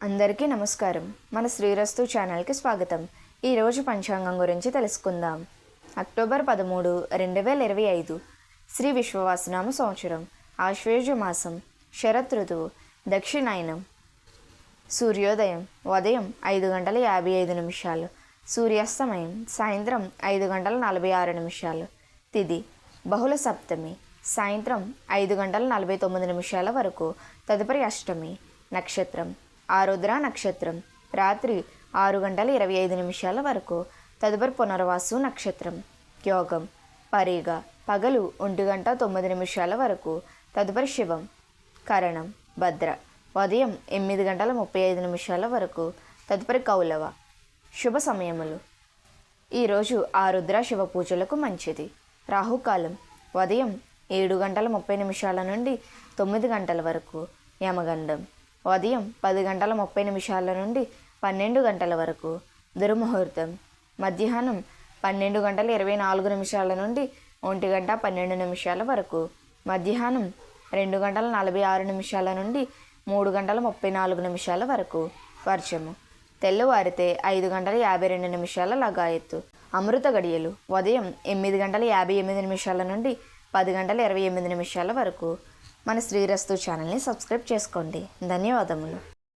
అందరికీ నమస్కారం. మన శ్రీరస్తు ఛానల్కి స్వాగతం. ఈరోజు పంచాంగం గురించి తెలుసుకుందాం. అక్టోబర్ 13, 2025 శ్రీ విశ్వవాసనామ సంవత్సరం, ఆశ్వేజ మాసం, శరత్ ఋతువు, దక్షిణాయనం. సూర్యోదయం ఉదయం 5:55, సూర్యాస్తమయం సాయంత్రం 5:46. తిథి బహుళ సప్తమి, సాయంత్రం 5:49 వరకు, తదుపరి అష్టమి. నక్షత్రం ఆరుద్ర నక్షత్రం, రాత్రి 6:25 వరకు, తదుపరి పునర్వాసు నక్షత్రం. యోగం పరిగ, పగలు 1:09 వరకు, తదుపరి శివం. కరణం భద్ర, ఉదయం 8:35 వరకు, తదుపరి కౌలవ. శుభ సమయములు. ఈరోజు ఆరుద్ర శివ పూజలకు మంచిది. రాహుకాలం ఉదయం 7:30 నుండి 9 వరకు, యమగండం ఉదయం 10:30 నుండి 12 వరకు, దుర్ముహూర్తం మధ్యాహ్నం 12:24 నుండి 1:12 వరకు, మధ్యాహ్నం 2:46 నుండి 3:34 వరకు, వర్షము తెల్లవారితే 5:52 లగాయత్తు. అమృత గడియలు ఉదయం 8:58 నుండి 10:28 వరకు. మన శ్రీరస్తు ఛానల్ని సబ్స్క్రైబ్ చేసుకోండి. ధన్యవాదములు.